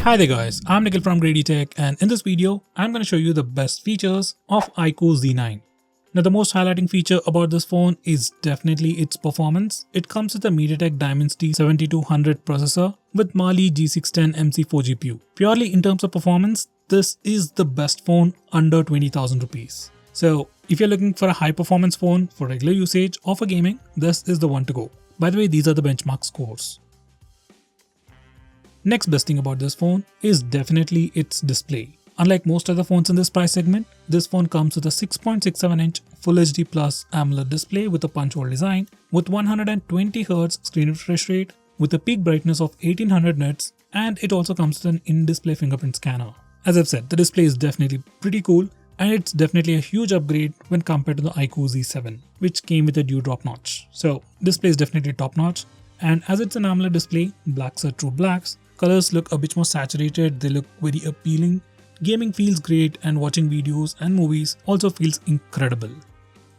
Hi there guys, I'm Nikhil from Grady Tech, and in this video, I'm going to show you the best features of iQOO Z9. Now the most highlighting feature about this phone is definitely its performance. It comes with a MediaTek Dimensity 7200 processor with Mali G610 MC4 GPU. Purely in terms of performance, this is the best phone under 20,000 rupees. So if you're looking for a high performance phone for regular usage or for gaming, this is the one to go. By the way, these are the benchmark scores. Next best thing about this phone is definitely its display. Unlike most other phones in this price segment, this phone comes with a 6.67-inch Full HD Plus AMOLED display with a punch hole design, with 120Hz screen refresh rate, with a peak brightness of 1800 nits, and it also comes with an in-display fingerprint scanner. As I've said, the display is definitely pretty cool, and it's definitely a huge upgrade when compared to the iQOO Z7, which came with a dewdrop notch. So display is definitely top notch, and as it's an AMOLED display, blacks are true blacks. Colors look a bit more saturated, they look very appealing. Gaming feels great, and watching videos and movies also feels incredible.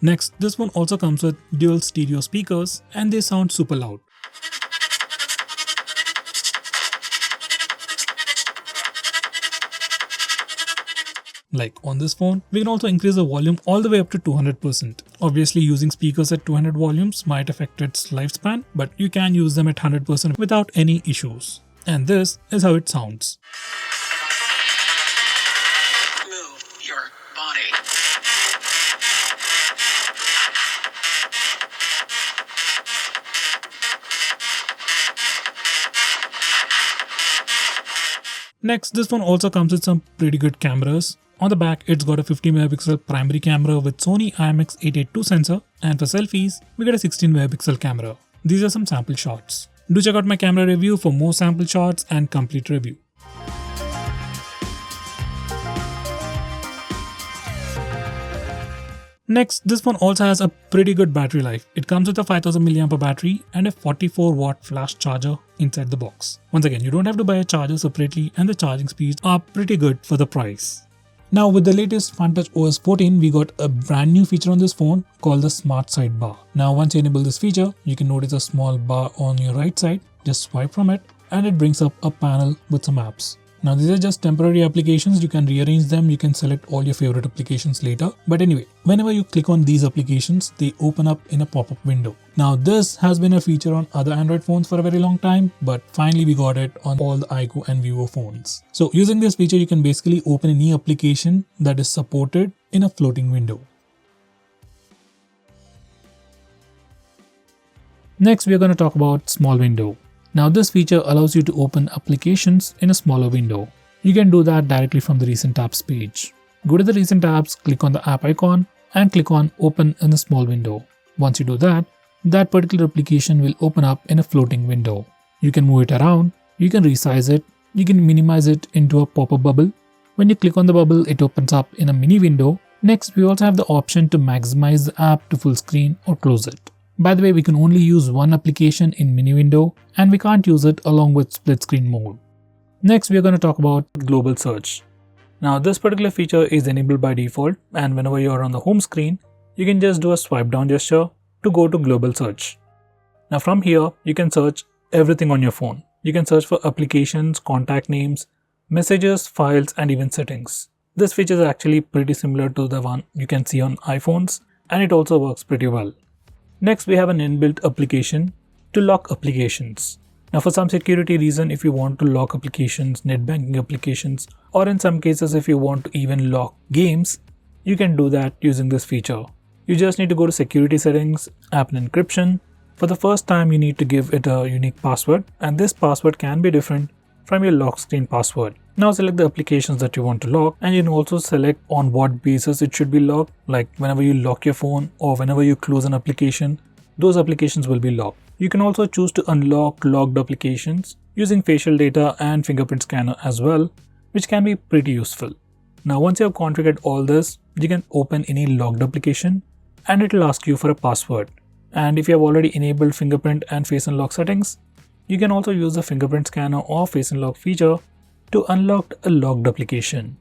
Next, this one also comes with dual stereo speakers and they sound super loud. Like on this phone, we can also increase the volume all the way up to 200%. Obviously, using speakers at 200 volumes might affect its lifespan, but you can use them at 100% without any issues. And this is how it sounds. Move your body. Next, this phone also comes with some pretty good cameras. On the back, it's got a 50MP primary camera with Sony IMX882 sensor, and for selfies, we get a 16MP camera. These are some sample shots. Do check out my camera review for more sample shots and complete review. Next, this phone also has a pretty good battery life. It comes with a 5000 mAh battery and a 44-watt flash charger inside the box. Once again, you don't have to buy a charger separately, and the charging speeds are pretty good for the price. Now with the latest FunTouch OS 14, we got a brand new feature on this phone called the Smart Sidebar. Now once you enable this feature, you can notice a small bar on your right side. Just swipe from it and it brings up a panel with some apps. Now these are just temporary applications, you can rearrange them, you can select all your favorite applications later. But anyway, whenever you click on these applications, they open up in a pop-up window. Now this has been a feature on other Android phones for a very long time, but finally we got it on all the iQOO and Vivo phones. So using this feature, you can basically open any application that is supported in a floating window. Next, we are going to talk about small window. Now this feature allows you to open applications in a smaller window. You can do that directly from the recent apps page. Go to the recent apps, click on the app icon and click on open in a small window. Once you do that, that particular application will open up in a floating window. You can move it around, you can resize it, you can minimize it into a pop-up bubble. When you click on the bubble, it opens up in a mini window. Next, we also have the option to maximize the app to full screen or close it. By the way, we can only use one application in mini window and we can't use it along with split screen mode. Next, we are going to talk about global search. Now this particular feature is enabled by default, and whenever you are on the home screen, you can just do a swipe down gesture to go to global search. Now from here, you can search everything on your phone. You can search for applications, contact names, messages, files, and even settings. This feature is actually pretty similar to the one you can see on iPhones, and it also works pretty well. Next, we have an inbuilt application to lock applications. Now for some security reason, if you want to lock applications, net banking applications, or in some cases if you want to even lock games, you can do that using this feature. You just need to go to security settings, app and encryption. For the first time, you need to give it a unique password, and this password can be different from your lock screen password. Now select the applications that you want to lock, and you can also select on what basis it should be locked. Like whenever you lock your phone or whenever you close an application, those applications will be locked. You can also choose to unlock locked applications using facial data and fingerprint scanner as well, which can be pretty useful. Now once you have configured all this, you can open any locked application and it will ask you for a password. And if you have already enabled fingerprint and face unlock settings, you can also use the fingerprint scanner or face unlock feature to unlock a locked application.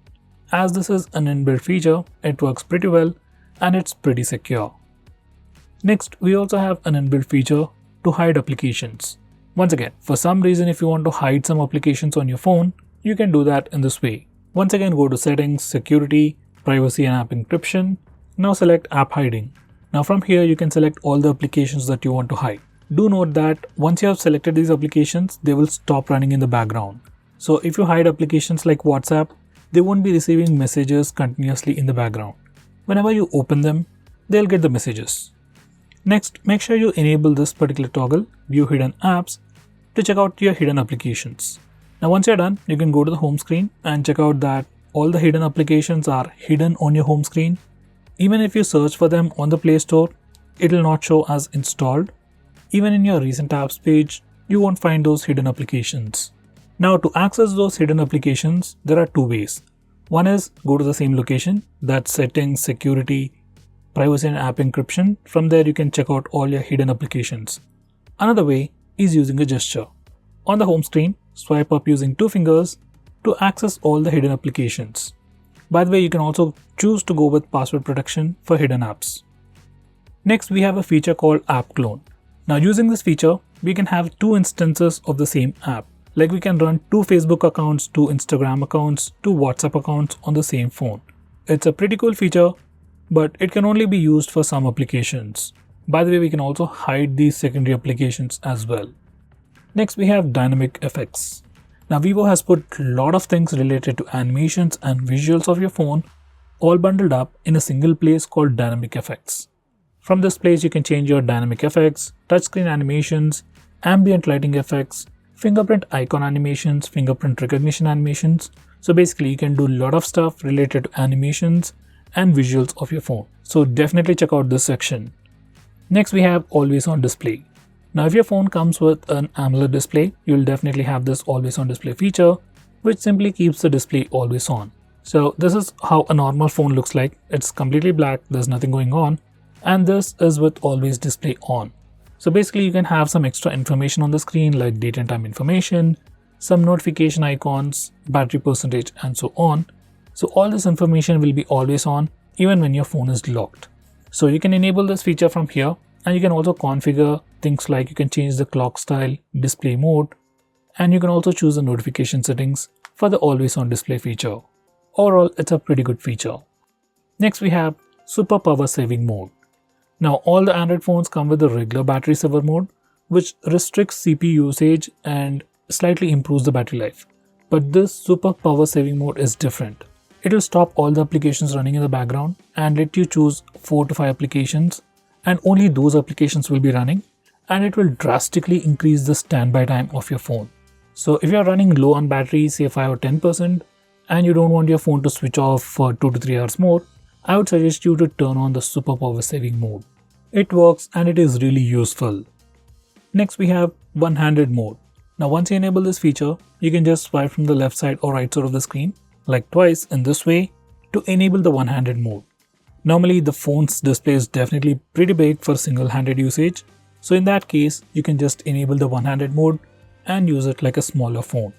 As this is an inbuilt feature, it works pretty well and it's pretty secure. Next, we also have an inbuilt feature to hide applications. Once again, for some reason if you want to hide some applications on your phone, You can do that in this way. Once again, go to Settings, Security, Privacy and App Encryption. Now select App Hiding. Now from here you can select all the applications that you want to hide. Do note that once you have selected these applications, they will stop running in the background. So if you hide applications like WhatsApp, they won't be receiving messages continuously in the background. Whenever you open them, they'll get the messages. Next, make sure you enable this particular toggle, View Hidden Apps, to check out your hidden applications. Now once you're done, you can go to the home screen and check out that all the hidden applications are hidden on your home screen. Even if you search for them on the Play Store, it will not show as installed. Even in your recent apps page, you won't find those hidden applications. Now to access those hidden applications, there are two ways. One is go to the same location, that's Settings, Security, Privacy and App Encryption. From there you can check out all your hidden applications. Another way is using a gesture. On the home screen, swipe up using 2 fingers to access all the hidden applications. By the way, you can also choose to go with password protection for hidden apps. Next, we have a feature called App Clone. Now using this feature, we can have 2 instances of the same app. Like we can run 2 Facebook accounts, 2 Instagram accounts, 2 WhatsApp accounts on the same phone. It's a pretty cool feature, but it can only be used for some applications. By the way, we can also hide these secondary applications as well. Next, we have dynamic effects. Now Vivo has put a lot of things related to animations and visuals of your phone all bundled up in a single place called dynamic effects. From this place, you can change your dynamic effects, touchscreen animations, ambient lighting effects, fingerprint icon animations, fingerprint recognition animations. So basically you can do a lot of stuff related to animations and visuals of your phone. So definitely check out this section. Next, we have always on display. Now if your phone comes with an AMOLED display, you'll definitely have this always on display feature, which simply keeps the display always on. So this is how a normal phone looks like. It's completely black, there's nothing going on, and this is with always display on. So basically you can have some extra information on the screen like date and time information, some notification icons, battery percentage and so on. So all this information will be always on even when your phone is locked. So you can enable this feature from here, and you can also configure things like you can change the clock style, display mode, and you can also choose the notification settings for the always on display feature. Overall, it's a pretty good feature. Next, we have super power saving mode. Now all the Android phones come with the regular battery saver mode, which restricts CPU usage and slightly improves the battery life. But this super power saving mode is different. It will stop all the applications running in the background and let you choose 4 to 5 applications, and only those applications will be running, and it will drastically increase the standby time of your phone. So if you are running low on battery, say 5 or 10%, and you don't want your phone to switch off for 2 to 3 hours more, I would suggest you to turn on the super power saving mode. It works and it is really useful. Next, we have one-handed mode. Now once you enable this feature, you can just swipe from the left side or right side of the screen, like twice in this way, to enable the one-handed mode. Normally the phone's display is definitely pretty big for single-handed usage, so in that case you can just enable the one-handed mode and use it like a smaller phone.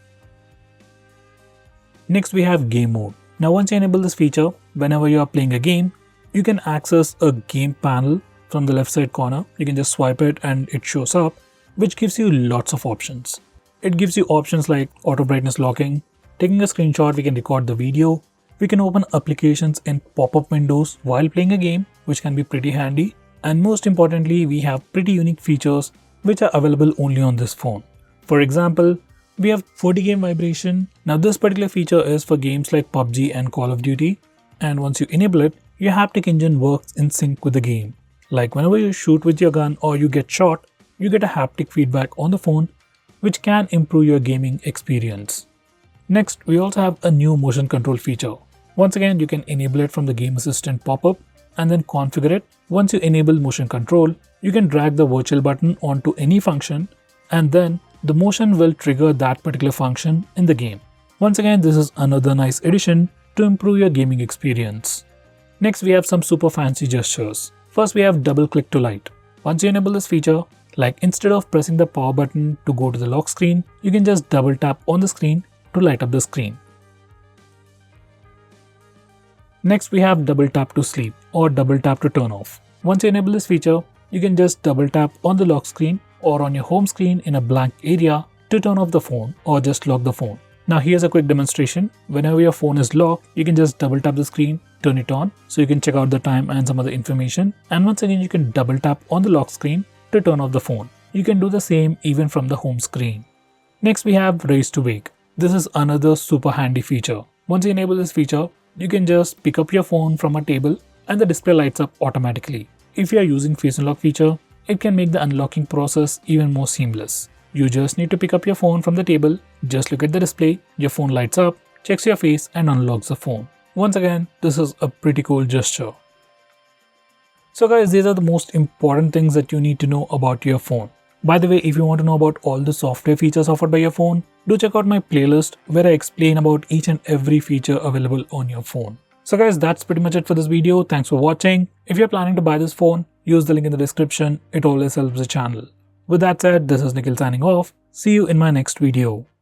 Next, we have game mode. Now once you enable this feature, whenever you are playing a game, you can access a game panel from the left side corner. You can just swipe it and it shows up, which gives you lots of options. It gives you options like auto brightness locking, taking a screenshot, we can record the video, we can open applications in pop-up windows while playing a game, which can be pretty handy, and most importantly, we have pretty unique features which are available only on this phone. For example, we have 40 game vibration. Now this particular feature is for games like PUBG and Call of Duty, and once you enable it, your haptic engine works in sync with the game. Like whenever you shoot with your gun or you get shot, you get a haptic feedback on the phone, which can improve your gaming experience. Next, we also have a new motion control feature. Once again, you can enable it from the Game Assistant pop-up and then configure it. Once you enable motion control, you can drag the virtual button onto any function, and then the motion will trigger that particular function in the game. Once again, this is another nice addition to improve your gaming experience. Next, we have some super fancy gestures. First, we have double click to light. Once you enable this feature, like instead of pressing the power button to go to the lock screen, you can just double tap on the screen to light up the screen. Next, we have double tap to sleep or double tap to turn off. Once you enable this feature, you can just double tap on the lock screen or on your home screen in a blank area to turn off the phone or just lock the phone. Now here's a quick demonstration. Whenever your phone is locked, you can just double tap the screen, turn it on so you can check out the time and some other information. And once again, you can double tap on the lock screen to turn off the phone. You can do the same even from the home screen. Next we have Raise to Wake. This is another super handy feature. Once you enable this feature, you can just pick up your phone from a table and the display lights up automatically. If you are using Face Unlock feature, it can make the unlocking process even more seamless. You just need to pick up your phone from the table, just look at the display, your phone lights up, checks your face and unlocks the phone. Once again, this is a pretty cool gesture. So guys, these are the most important things that you need to know about your phone. By the way, if you want to know about all the software features offered by your phone, do check out my playlist where I explain about each and every feature available on your phone. So guys, that's pretty much it for this video. Thanks for watching. If you're planning to buy this phone, use the link in the description. It always helps the channel. With that said, this is Nikhil signing off. See you in my next video.